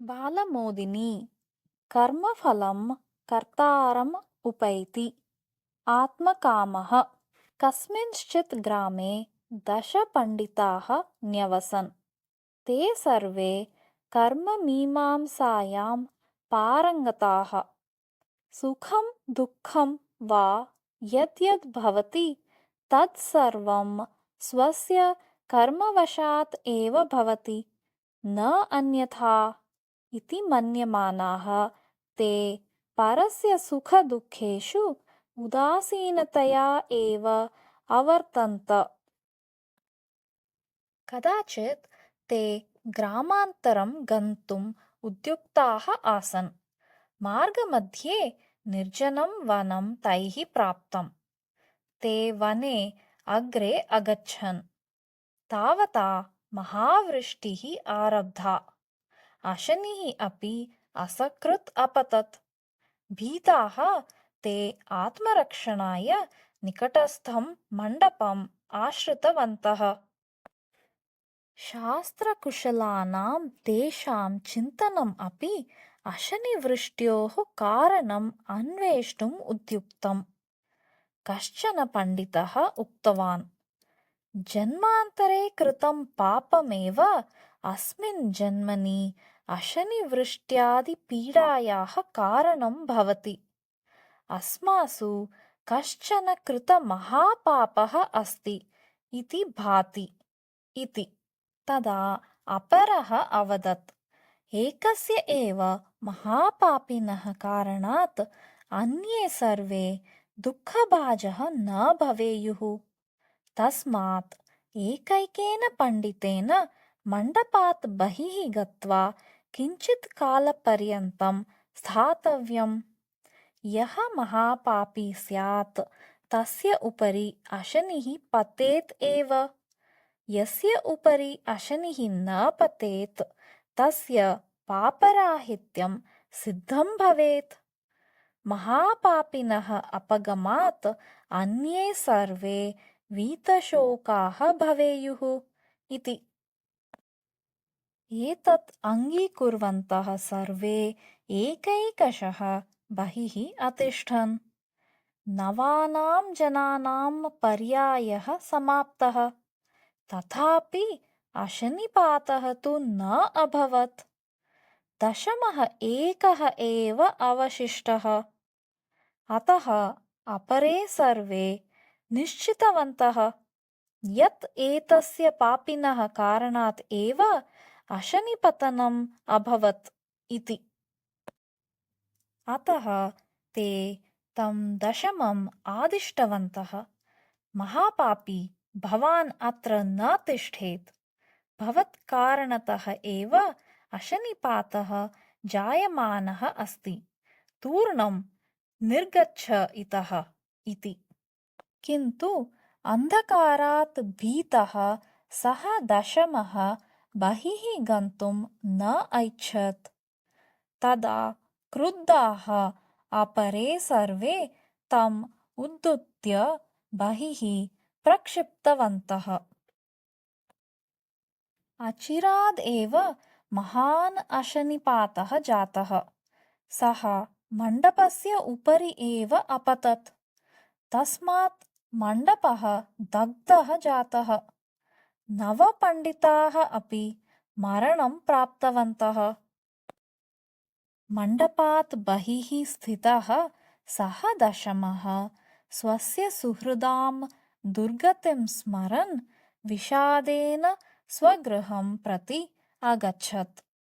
बालमोदिनी कर्मफलं कर्तारम् उपैति आत्मकामः। कस्मिंश्चित् ग्रामे 10 पण्डिताः न्यवसन्। ते सर्वे कर्ममीमांसायां पारङ्गताः। सुखं दुःखं वा यद्यद् भवति तत्सर्वं स्वस्य कर्मवशात् एव भवति, न अन्यथा इति मन्यमानाः ते परस्य सुखदुःखेषु उदासीनतया एव अवर्तन्त। कदाचित् ते ग्रामान्तरं गन्तुम् उद्युक्ताः आसन्। मार्गमध्ये निर्जनं वनं तैः प्राप्तम्। ते वने अग्रे अगच्छन्। तावता महावृष्टिः आरब्धा। अशनिः अपि असकृत् अपतत्। भीताः ते आत्मरक्षणाय निकटस्थं मण्डपम् आश्रितवन्तः। शास्त्रकुशलानां तेषां चिन्तनम् अपि अशनिवृष्ट्योः कारणम् अन्वेष्टुम् उद्युक्तम्। कश्चन पण्डितः उक्तवान्, जन्मान्तरे कृतं पापमेव अस्मिन् जन्मनि अशनिवृष्ट्यादिपीडायाः कारणं भवति। अस्मासु कश्चन कृतमहापापः अस्ति इति भाति इति। तदा अपरः अवदत्, एकस्य एव महापापिनः कारणात् अन्ये सर्वे दुःखभाजः न भवेयुः। तस्मात् एकैकेन पण्डितेन मण्डपात् बहिः गत्वा किञ्चित् कालपर्यन्तं स्थातव्यम्। यः महापापी स्यात् तस्य उपरि अशनिः पतेत् एव। यस्य उपरि अशनिः न पतेत् तस्य पापराहित्यं सिद्धं भवेत्। महापापिनः अपगमात् अन्ये सर्वे वीतशोकाः भवेयुः इति। एतत् अङ्गीकुर्वन्तः सर्वे एकैकशः बहिः अतिष्ठन्। नवानां जनानां पर्यायः समाप्तः। तथापि अशनिपातः तु न अभवत्। दशमः एकः एव अवशिष्टः। अतः अपरे सर्वे निश्चितवन्तः यत् एतस्य पापिनः कारणात् एव अशनिपतनम् अभवत् इति। अतः ते तं दशमम् आदिष्टवन्तः, महापापी, भवान् अत्र न तिष्ठेत्। भवत्कारणतः एव अशनिपातः जायमानः अस्ति। तूर्णं निर्गच्छ इतः इति। किन्तु अन्धकारात् भीतः सः दशमः बहिः गन्तुं न ऐच्छत्। तदा क्रुद्धाः अपरे सर्वे तम् उद्धृत्य बहिः प्रक्षिप्तवन्तः। अचिराद् एव महान् अशनिपातः जातः। सः मण्डपस्य उपरि एव अपतत्। तस्मात् मण्डपः दग्धः जातः। 9 पण्डिताः अपि मरणं प्राप्तवन्तः। मण्डपात् बहिः स्थितः सः दशमः स्वस्य सुहृदां दुर्गतिं स्मरन् विषादेन स्वगृहं प्रति अगच्छत्।